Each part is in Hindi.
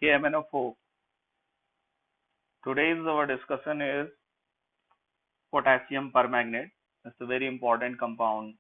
KMNO4. Today's our discussion is potassium permanganate. It's a very important compound.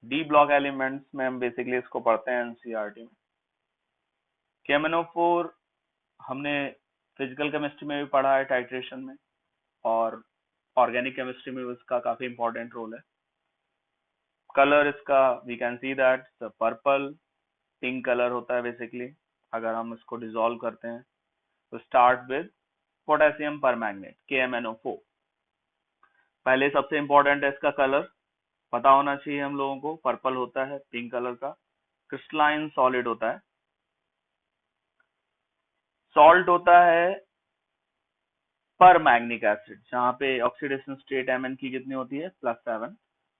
D block elements में हम बेसिकली इसको पढ़ते हैं एनसीईआरटी में. KMNO4 हमने फिजिकल केमिस्ट्री में भी पढ़ा है टाइट्रेशन में, और ऑर्गेनिक केमिस्ट्री में इसका काफी इंपॉर्टेंट रोल है. कलर इसका we can see that purple pink colour होता है बेसिकली. अगर हम इसको डिसॉल्व करते हैं तो start with potassium permanganate KMNO4. पहले सबसे इंपॉर्टेंट है इसका कलर पता होना चाहिए हम लोगों को. पर्पल होता है, पिंक कलर का, क्रिस्टलाइन सॉलिड होता है. सॉल्ट होता है परमैंगनिक एसिड, जहां पे ऑक्सीडेशन स्टेट Mn की कितनी होती है +7.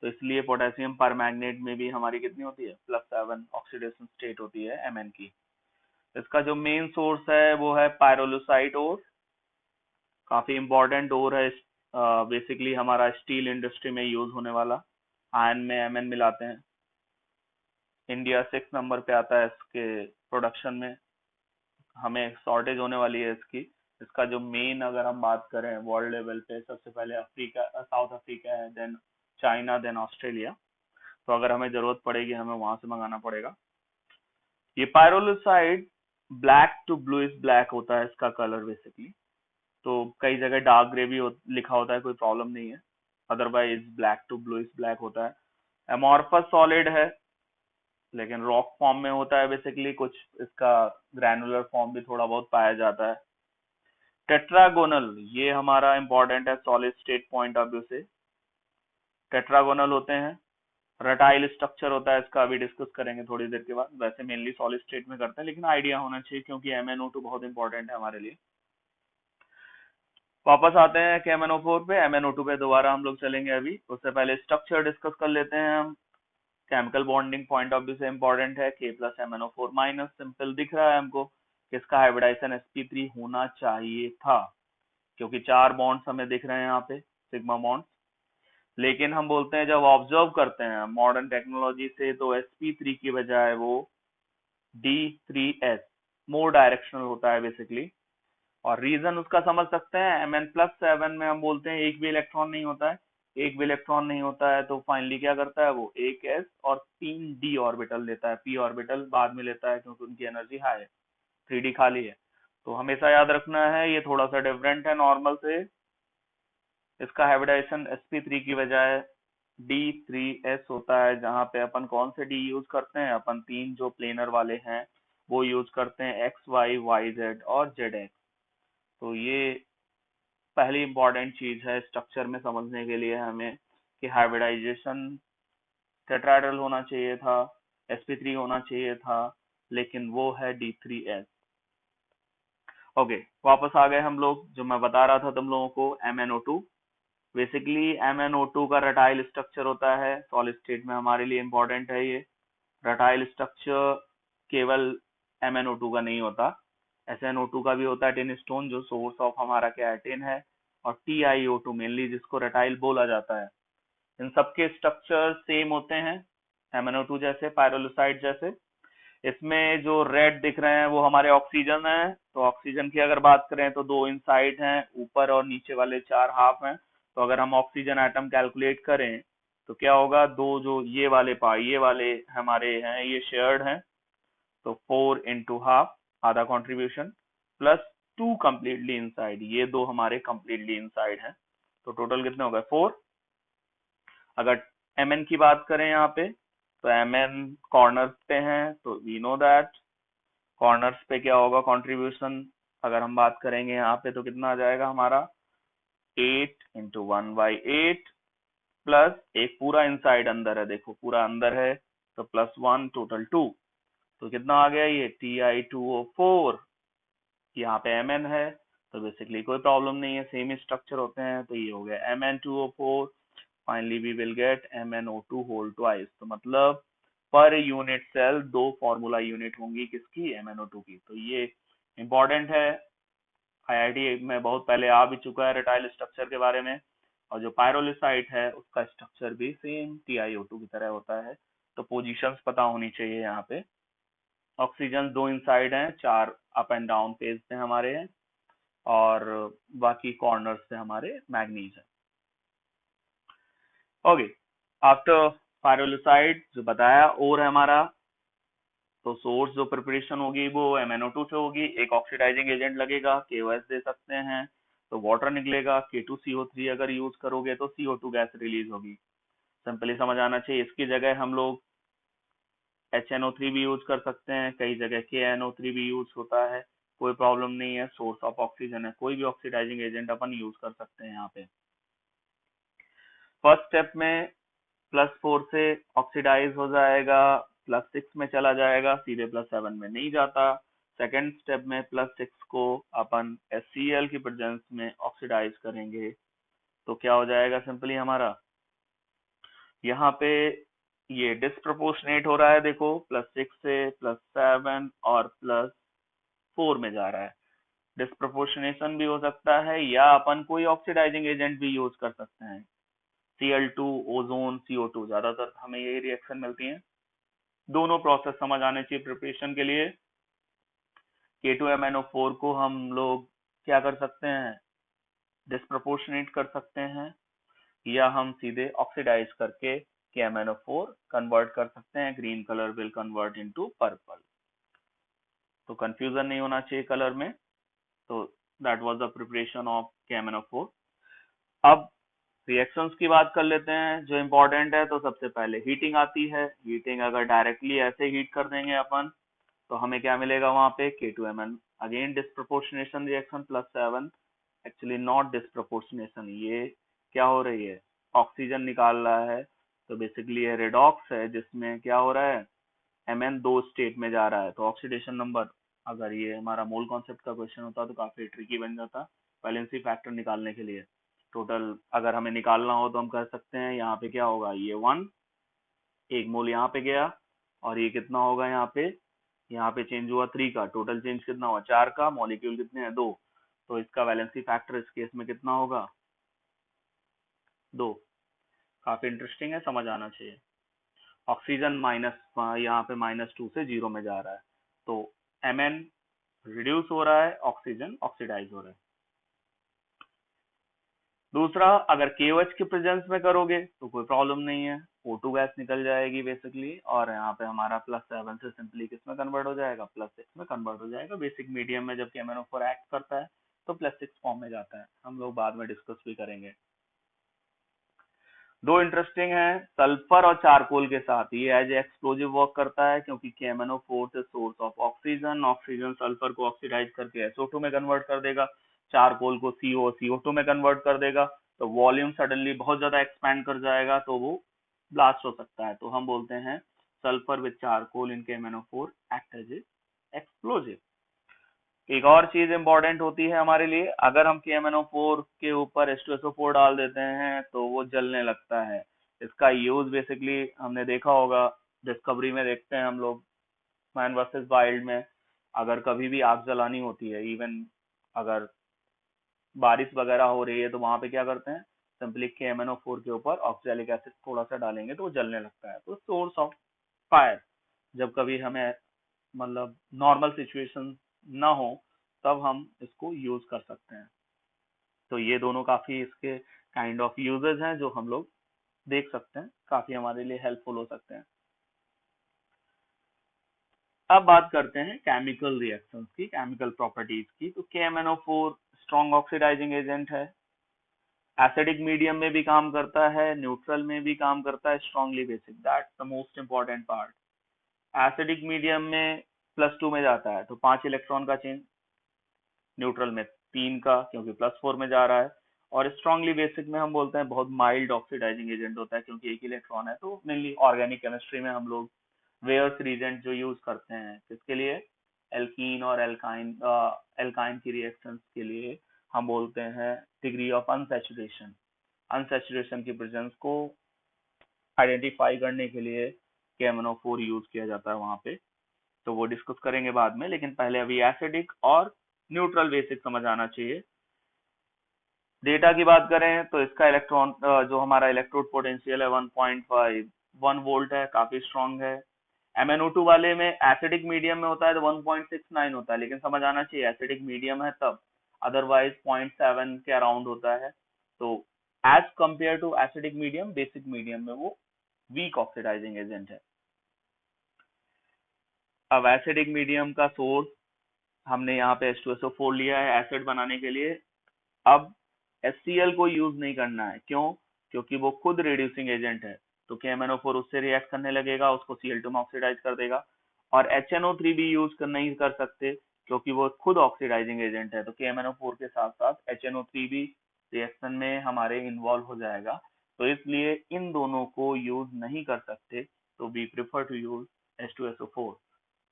तो इसलिए पोटेशियम परमैंगनेट में भी हमारी कितनी होती है +7 ऑक्सीडेशन स्टेट होती है Mn की. इसका जो मेन सोर्स है वो है पायरोलुसाइट ओर. काफी इंपॉर्टेंट ओर है. बेसिकली हमारा स्टील इंडस्ट्री में यूज होने वाला. आयरन में Mn मिलाते हैं. इंडिया 6 नंबर पे आता है इसके प्रोडक्शन में. हमें शॉर्टेज होने वाली है इसकी. इसका जो मेन अगर हम बात करें वर्ल्ड लेवल पे, सबसे पहले अफ्रीका, साउथ अफ्रीका है, देन चाइना, देन ऑस्ट्रेलिया. तो अगर हमें जरूरत पड़ेगी हमें वहां से मंगाना पड़ेगा. ये पायरोलुसाइड ब्लैक टू ब्लूइश ब्लैक होता है इसका कलर बेसिकली. तो कई जगह डार्क ग्रे भी लिखा होता है, कोई प्रॉब्लम नहीं है. Otherwise black to bluish black होता है. एमॉर्फस सॉलिड है लेकिन रॉक फॉर्म में होता है बेसिकली. कुछ इसका ग्रैनुलर फॉर्म भी थोड़ा बहुत पाया जाता है. टेट्रागोनल, ये हमारा इंपॉर्टेंट है solid state point of view से. टेट्रागोनल होते हैं. रटाइल स्ट्रक्चर होता है इसका, अभी डिस्कस करेंगे थोड़ी देर के बाद. वैसे मेनली सॉलिड स्टेट में करते हैं लेकिन आइडिया होना चाहिए क्योंकि MnO2 बहुत इंपॉर्टेंट है हमारे लिए. वापस आते हैं KMNO4 पे. MnO2 पे दोबारा हम लोग चलेंगे. अभी उससे पहले स्ट्रक्चर डिस्कस कर लेते हैं हम. Chemical bonding point of view से इंपॉर्टेंट है. K+MnO4- सिंपल दिख रहा है हमको. किसका हाइब्रिडाइजेशन sp3 होना चाहिए था, क्योंकि 4 बॉन्ड्स हमें दिख रहे हैं यहाँ पे, सिग्मा बॉन्ड्स. लेकिन हम बोलते हैं जब ऑब्जर्व करते हैं मॉडर्न टेक्नोलॉजी से, तो sp3 की बजाय वो D3S मोर डायरेक्शनल होता है बेसिकली. और रीजन उसका समझ सकते हैं. Mn+7 में हम बोलते हैं एक भी इलेक्ट्रॉन नहीं होता है. एक भी इलेक्ट्रॉन नहीं होता है तो फाइनली क्या करता है वो, एक s और 3 d ऑर्बिटल लेता है. p ऑर्बिटल बाद में लेता है क्योंकि उनकी एनर्जी हाई है. 3d खाली है. तो हमेशा याद रखना है ये थोड़ा सा डिफरेंट है नॉर्मल से. इसका हाइब्रिडाइजेशन sp3 की बजाय D3S होता है, जहां पे अपन कौन से D यूज करते हैं, अपन 3 जो प्लेनर वाले हैं वो यूज करते हैं, x y y z और zx. तो ये पहली इंपॉर्टेंट चीज है स्ट्रक्चर में समझने के लिए हमें, कि हाइब्रिडाइजेशन टेट्राहेड्रल होना चाहिए था, sp3 होना चाहिए था, लेकिन वो है D3S. ओके, वापस आ गए हम लोग. जो मैं बता रहा था तुम लोगों को, MnO2. बेसिकली MnO2 का रटाइल स्ट्रक्चर होता है सॉलिड स्टेट में. हमारे लिए इंपॉर्टेंट है ये रटाइल स्ट्रक्चर. केवल MnO2 का नहीं होता, SnO2 का भी होता है. टिन स्टोन जो सोर्स ऑफ हमारा क्या है, टिन है. और TiO2 मेनली जिसको रटाइल बोला जाता है. इन सबके स्ट्रक्चर सेम होते हैं MnO2 जैसे, पायरोलुसाइड जैसे. इसमें जो रेड दिख रहे हैं वो हमारे ऑक्सीजन है. तो ऑक्सीजन की अगर बात करें तो 2 इनसाइड हैं, ऊपर और नीचे वाले 4 हाफ हैं. तो अगर हम ऑक्सीजन एटम कैलकुलेट करें तो क्या होगा, 2 जो ये वाले ये वाले हमारे हैं ये शेयर्ड हैं. तो 4 इंटू हाफ, आधा कॉन्ट्रीब्यूशन, प्लस 2 कंप्लीटली इनसाइड, ये 2 हमारे कंप्लीटली इनसाइड हैं. तो टोटल कितने हो गए 4. अगर Mn की बात करें यहाँ पे, तो Mn कॉर्नर्स पे हैं. तो वी नो दैट कॉर्नर्स पे क्या होगा कंट्रीब्यूशन. अगर हम बात करेंगे यहाँ पे तो कितना आ जाएगा हमारा, 8 इंटू 1/8, प्लस एक पूरा इनसाइड अंदर है, देखो पूरा अंदर है, तो +1, टोटल 2. तो कितना आ गया ये Ti2O4. यहाँ पे Mn है तो बेसिकली कोई प्रॉब्लम नहीं है, सेम स्ट्रक्चर होते हैं. तो ये हो गया Mn2O4. Finally we will get MnO2 whole twice. तो मतलब per unit cell 2 formula unit होंगी किसकी, MnO2 की. तो ये इंपॉर्टेंट है. IIT में बहुत पहले आ भी चुका है रटाइल स्ट्रक्चर के बारे में. और जो पायरोलिसाइट है उसका स्ट्रक्चर भी सेम TiO2 की तरह होता है. तो पोजीशंस पता होनी चाहिए यहाँ पे. ऑक्सीजन 2 इनसाइड हैं, 4 अप एंड डाउन फेज पे हमारे हैं, और बाकी कॉर्नर्स पे हमारे मैग्नीज है। ओके, आफ्टर पायरोलिसाइड जो बताया और है हमारा, तो सोर्स जो प्रिपरेशन होगी वो MnO2 से होगी, एक ऑक्सीडाइजिंग एजेंट लगेगा, KOH दे सकते हैं, तो वाटर निकलेगा, K2CO3 अगर यूज करोगे तो CO2 गैस रिलीज होगी। सिंपली समझ आना चाहिए। इसकी जगह हम लोग HNO3 भी यूज कर सकते हैं, कई जगह KNO3 भी यूज होता है, कोई प्रॉब्लम नहीं है, सोर्स ऑफ ऑक्सीजन है, कोई भी ऑक्सीडाइजिंग एजेंट अपन यूज कर सकते हैं यहाँ पे। फर्स्ट स्टेप में +4 से ऑक्सीडाइज हो जाएगा, +6 में चला जाएगा, सीधे +7 में नहीं जाता। सेकेंड स्टेप में +6 को अपन HCl की प्रेजेंस में ऑक्सीडाइज करेंगे, तो क्या हो जाएगा सिंपली हमारा, यहाँ पे ये डिस्प्रपोर्शनेट हो रहा है, देखो +6 से +7 और +4 में जा रहा है। डिस्प्रपोर्शनेशन भी हो सकता है, या अपन कोई ऑक्सीडाइजिंग एजेंट भी यूज कर सकते हैं, Cl2, ओजोन, CO2, ज्यादातर हमें यही रिएक्शन मिलती हैं। दोनों प्रोसेस समझ आने चाहिए प्रिपरेशन के लिए। K2MnO4 को हम लोग क्या कर सकते हैं, डिस्प्रपोर्शनेट कर सकते हैं, या हम सीधे ऑक्सीडाइज करके KMnO4 कन्वर्ट कर सकते हैं, green colour will convert into purple. तो कंफ्यूजन नहीं होना चाहिए कलर में। तो that was the preparation of KMnO4। अब रिएक्शंस की बात कर लेते हैं जो इम्पोर्टेंट है। तो सबसे पहले हीटिंग आती है। हीटिंग अगर डायरेक्टली ऐसे हीट कर देंगे अपन, तो हमें क्या मिलेगा वहां पे, K2Mn, again disproportionation reaction, +7, actually not disproportionation, ये क्या हो रही है, ऑक्सीजन निकाल रहा है, तो बेसिकली ये रेडॉक्स है, जिसमें क्या हो रहा है, Mn 2 स्टेट में जा रहा है, तो ऑक्सीडेशन नंबर, अगर ये हमारा मोल कॉन्सेप्ट का क्वेश्चन होता तो काफी ट्रिकी बन जाता वैलेंसी फैक्टर निकालने के लिए। टोटल अगर हमें निकालना हो तो हम कह सकते हैं यहाँ पे क्या होगा, ये 1, 1 मोल यहाँ पे गया, और ये कितना होगा यहाँ पे चेंज हुआ 3 का, टोटल चेंज कितना हुआ 4 का, मॉलिक्यूल कितने हैं 2, तो इसका वैलेंसी फैक्टर इस केस में कितना होगा, 2। काफी इंटरेस्टिंग है, समझ आना चाहिए। ऑक्सीजन माइनस, यहाँ पे -2 से 0 में जा रहा है, तो Mn रिड्यूस हो रहा है, ऑक्सीजन ऑक्सीडाइज हो रहा है। दूसरा, अगर KOH के प्रेजेंस में करोगे तो कोई प्रॉब्लम नहीं है, O2 गैस निकल जाएगी बेसिकली, और यहाँ पे हमारा +7 से सिंपली किस में कन्वर्ट हो जाएगा, +6 में कन्वर्ट हो जाएगा। बेसिक मीडियम में जब KMnO4 एक्ट करता है तो +6 फॉर्म में जाता है, हम लोग बाद में डिस्कस भी करेंगे। दो इंटरेस्टिंग है, सल्फर और चारकोल के साथ, ये एज एक्सप्लोजिव वर्क करता है, क्योंकि KMnO4 से source of oxygen, oxygen sulphur को ऑक्सीडाइज करके SO2 में कन्वर्ट कर देगा, चारकोल को CO2 में कन्वर्ट कर देगा, तो वॉल्यूम सडनली बहुत ज्यादा एक्सपैंड कर जाएगा, तो वो ब्लास्ट हो सकता है। तो हम बोलते हैं sulphur with charcoal in KMnO4 act as explosive. एक और चीज इंपॉर्टेंट होती है हमारे लिए, अगर हम KMnO4 के ऊपर H2SO4 डाल देते हैं तो वो जलने लगता है। इसका यूज बेसिकली हमने देखा होगा, डिस्कवरी में देखते हैं हम लोग, मैन वर्सेस वाइल्ड में, अगर कभी भी आग जलानी होती है, इवन अगर बारिश वगैरह हो रही है, तो वहां पे क्या करते हैं, सिंपली KMnO4 के ऊपर ऑक्सैलिक एसिड थोड़ा सा डालेंगे तो वो जलने लगता है। तो सोर्स ऑफ फायर, जब कभी हमें मतलब नॉर्मल सिचुएशन ना हो, तब हम इसको यूज कर सकते हैं। तो ये दोनों काफी इसके काइंड ऑफ यूजेस हैं जो हम लोग देख सकते हैं, काफी हमारे लिए हेल्पफुल हो सकते हैं। अब बात करते हैं केमिकल रिएक्शंस की, केमिकल प्रॉपर्टीज की। तो KMnO4 स्ट्रॉन्ग ऑक्सीडाइजिंग एजेंट है, एसिडिक मीडियम में भी काम करता है, न्यूट्रल में भी काम करता है, strongly basic, that's the most important part. Acidic medium में +2 में जाता है, तो 5 इलेक्ट्रॉन का चेंज, न्यूट्रल में 3 का, क्योंकि +4 में जा रहा है, और स्ट्रांगली बेसिक में हम बोलते हैं बहुत माइल्ड ऑक्सीडाइजिंग एजेंट होता है, क्योंकि एक इलेक्ट्रॉन है। तो मेनली ऑर्गेनिक केमिस्ट्री में हम लोग वेयर्स रीजेंट जो यूज करते हैं किसके लिए, एल्कीन और एल्काइन, एल्काइन की रिएक्शंस के लिए हम बोलते हैं डिग्री ऑफ अनसैचुरेशन, अनसैचुरेशन की प्रेजेंस को आइडेंटिफाई करने के लिए KMnO4 यूज किया जाता है वहां पे। तो वो डिस्कस करेंगे बाद में, लेकिन पहले अभी एसिडिक और न्यूट्रल बेसिक समझ आना चाहिए। डेटा की बात करें तो इसका जो हमारा इलेक्ट्रोड पोटेंशियल है 1.5 1 वोल्ट है, काफी स्ट्रांग है। MnO2 वाले में एसिडिक मीडियम में होता है तो 1.69 होता है, लेकिन समझ आना चाहिए एसिडिक मीडियम है तब, अदरवाइज 0.7 के अराउंड होता है। तो as compare to acidic medium, basic medium में वो वीक ऑक्सीडाइजिंग एजेंट है। अब एसिडिक मीडियम का सोर्स हमने यहाँ पे H2SO4 लिया है एसिड बनाने के लिए। अब HCl को यूज नहीं करना है, क्यों? क्योंकि वो खुद रिड्यूसिंग एजेंट है, तो KMnO4 उससे रिएक्ट करने लगेगा, उसको Cl2 में ऑक्सीडाइज कर देगा। और HNO3 भी यूज नहीं कर सकते क्योंकि वो खुद ऑक्सीडाइजिंग एजेंट है, तो KMnO4 के साथ साथ HNO3 भी रिएक्शन में हमारे इन्वॉल्व हो जाएगा, तो इसलिए इन दोनों को यूज नहीं कर सकते, तो we prefer to use H2SO4।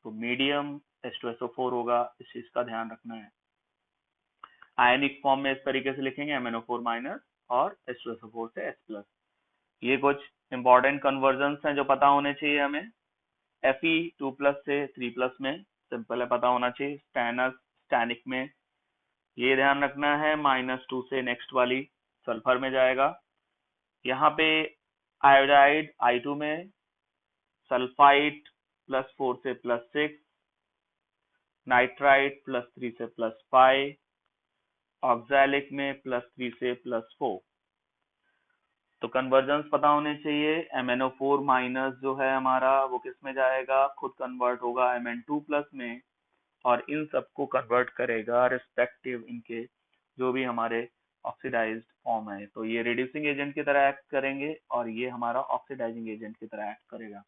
तो मीडियम H2SO4 होगा, इस चीज का ध्यान रखना है। आयनिक फॉर्म में इस तरीके से लिखेंगे MnO4 माइनस और H2SO4 से H+। ये कुछ इंपॉर्टेंट कन्वर्जन हैं जो पता होने चाहिए हमें। Fe2+ से 3+ में सिंपल है, पता होना चाहिए। स्टैनस स्टैनिक में ये ध्यान रखना है, -2 से नेक्स्ट वाली सल्फर में जाएगा। यहाँ पे आयोडाइड I2 में, सल्फाइड +4 से +6, नाइट्राइड +3 से +5, ऑक्सैलिक में +3 से +4। तो कन्वर्जन पता होने चाहिए। MnO4 माइनस जो है हमारा वो किस में जाएगा, खुद कन्वर्ट होगा Mn2+ में, और इन सबको कन्वर्ट करेगा रिस्पेक्टिव इनके जो भी हमारे ऑक्सीडाइज्ड फॉर्म है। तो ये रिड्यूसिंग एजेंट की तरह एक्ट करेंगे और ये हमारा ऑक्सीडाइजिंग एजेंट की तरह एक्ट करेगा।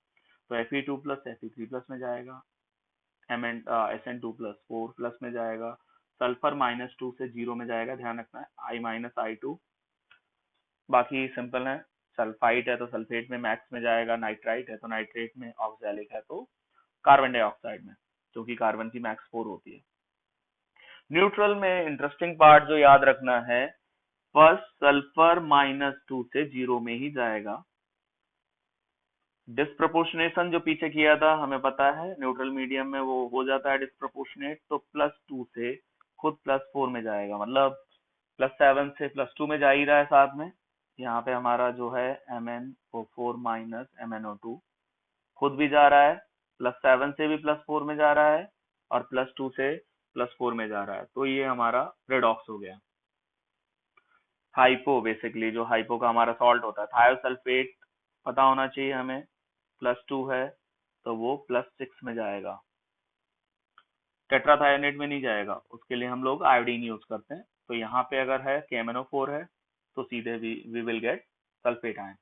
तो Fe2+ Fe3+ में जाएगा, SN2+ 4+ में जाएगा, सल्फर -2 से 0 में जाएगा, ध्यान रखना है I-I2। बाकी सिंपल है, सल्फाइड है तो सल्फेट में मैक्स में जाएगा, नाइट्राइट है तो नाइट्रेट में, ऑक्सैलिक है तो कार्बन डाइऑक्साइड में, क्योंकि कार्बन की मैक्स 4 होती है। न्यूट्रल में इंटरेस्टिंग पार्ट जो याद रखना है, फर्स्ट सल्फर -2 से 0 में ही जाएगा। डिस्प्रपोर्शनेशन जो पीछे किया था हमें पता है, न्यूट्रल मीडियम में वो हो जाता है डिस्प्रपोर्शनेट, तो +2 से खुद +4 में जाएगा, मतलब +7 से +2 में जा ही रहा है साथ में। यहाँ पे हमारा जो है MnO4 माइनस MnO2 खुद भी जा रहा है, +7 से भी +4 में जा रहा है और +2 से +4 में जा रहा है, तो ये हमारा रेडॉक्स हो गया। हाइपो, बेसिकली जो हाइपो का हमारा सॉल्ट होता है थायोसल्फेट, पता होना चाहिए हमें, +2 है तो वो +6 में जाएगा। टेट्राथायोनेट में नहीं जाएगा, उसके लिए हम लोग आयोडीन यूज करते हैं। तो यहाँ पे अगर है KMnO4 है तो सीधे we will get sulphate ion.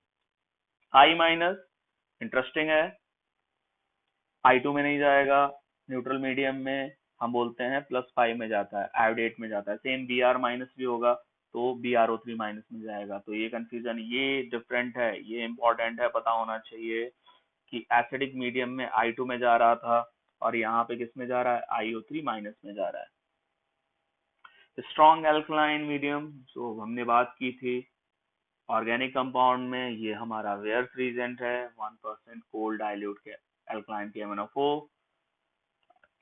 I- interesting है, I2 में नहीं जाएगा, न्यूट्रल मीडियम में हम बोलते हैं +5 में जाता है, आयोडेट में जाता है। सेम Br- भी होगा तो BrO3- में जाएगा। तो ये कंफ्यूजन, ये डिफरेंट है, ये इंपॉर्टेंट है, पता होना चाहिए कि एसिडिक मीडियम में I2 में जा रहा था और यहाँ पे किस में जा रहा है, IO3- में जा रहा है। स्ट्रॉन्ग एल्कलाइन मीडियम जो हमने बात की थी, ऑर्गेनिक कंपाउंड में ये हमारा वेयर्स रीजेंट है, 1% कोल्ड डाइल्यूट के एल्कलाइन KMnO4।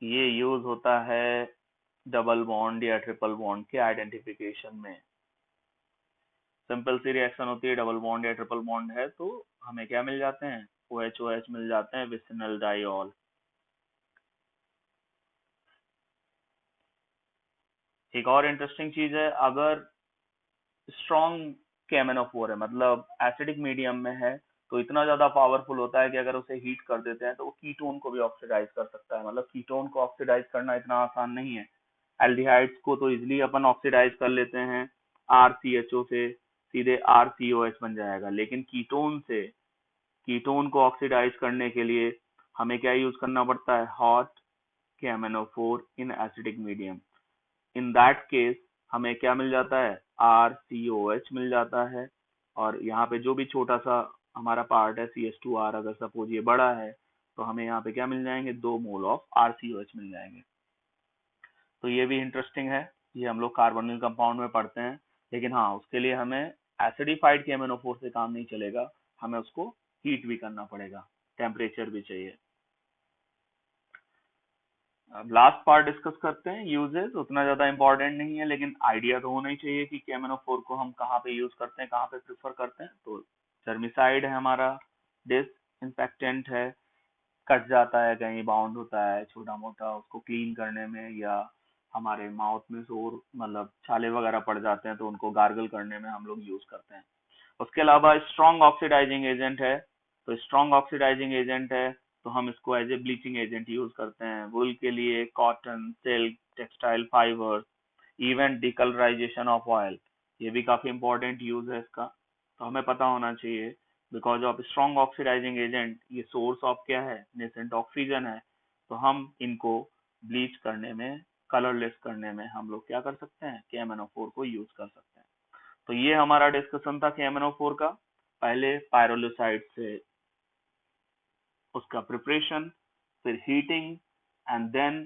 ये यूज होता है डबल बॉन्ड या ट्रिपल बॉन्ड के आइडेंटिफिकेशन में। सिंपल सी रिएक्शन होती है, डबल बॉन्ड या ट्रिपल बॉन्ड है तो हमें क्या मिल जाते हैं, OH मिल जाते हैं, विसिनल डाइऑल। एक और इंटरेस्टिंग चीज है, अगर स्ट्रॉन्ग KMnO4 है, मतलब एसिडिक मीडियम में है, तो इतना ज्यादा पावरफुल होता है कि अगर उसे हीट कर देते हैं तो वो कीटोन को भी ऑक्सीडाइज कर सकता है। मतलब कीटोन को ऑक्सीडाइज करना इतना आसान नहीं है। एल्डिहाइड्स को तो इजिली अपन ऑक्सीडाइज कर लेते हैं, RCHO से सीधे RCOH बन जाएगा, लेकिन कीटोन से, कीटोन को ऑक्सीडाइज करने के लिए हमें क्या यूज करना पड़ता है, hot KMnO4 in acidic medium. In that case हमें क्या मिल जाता है, RCOH मिल जाता है, और यहाँ पे जो भी छोटा सा हमारा पार्ट है CH2R, अगर सपोज ये बड़ा है तो हमें यहाँ पे क्या मिल जाएंगे, 2 मोल ऑफ RCOH मिल जाएंगे। तो ये भी इंटरेस्टिंग है, ये हम लोग कार्बोनिल कंपाउंड में पढ़ते हैं। लेकिन हाँ, उसके लिए हमें एसिडिफाइड KMnO4 से काम नहीं चलेगा, हमें उसको हीट भी करना पड़ेगा, टेम्परेचर भी चाहिए। अब लास्ट पार्ट डिस्कस करते हैं, यूजेस उतना ज्यादा इंपॉर्टेंट नहीं है, लेकिन आइडिया तो होना ही चाहिए कि KMnO4 को हम कहाँ पे यूज करते हैं, कहाँ पे प्रेफर करते हैं। तो जर्मिसाइड है हमारा, डिस इंफेक्टेंट है, कट जाता है, कहीं बाउंड होता है छोटा मोटा, उसको क्लीन करने में, या हमारे माउथ में जोर मतलब छाले वगैरह पड़ जाते हैं तो उनको गार्गल करने में हम लोग यूज करते हैं। उसके अलावा स्ट्रॉन्ग ऑक्सीडाइजिंग एजेंट है, तो स्ट्रॉन्ग ऑक्सीडाइजिंग एजेंट है तो हम इसको as a bleaching agent use करते हैं। वुल के लिए cotton, silk, textile fibre, even decolourization of oil, ये भी काफी इंपॉर्टेंट यूज है इसका, तो हमें पता होना चाहिए। Because of strong oxidising agent, ये सोर्स ऑफ क्या है, नेसेंट ऑक्सीजन है, तो हम इनको ब्लीच करने में, कलरलेस करने में हम लोग क्या कर सकते हैं, KMnO4 को यूज कर सकते हैं। तो ये हमारा डिस्कशन था KMnO4 का। पहले पायरोलिसाइड से उसका प्रिपरेशन, फिर हीटिंग, एंड देन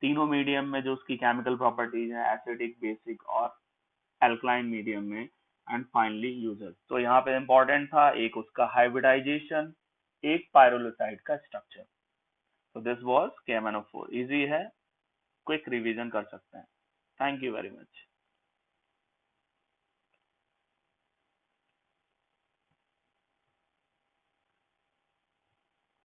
तीनों मीडियम में जो उसकी केमिकल प्रॉपर्टीज हैं, एसिडिक, बेसिक और एल्कलाइन मीडियम में, एंड फाइनली यूजर। तो यहाँ पे इंपॉर्टेंट था एक उसका हाइब्रिडाइजेशन, एक पायरोलिसाइड का स्ट्रक्चर। तो दिस वाज KMnO4। इजी है, क्विक रिवीजन कर सकते हैं। Thank you very much.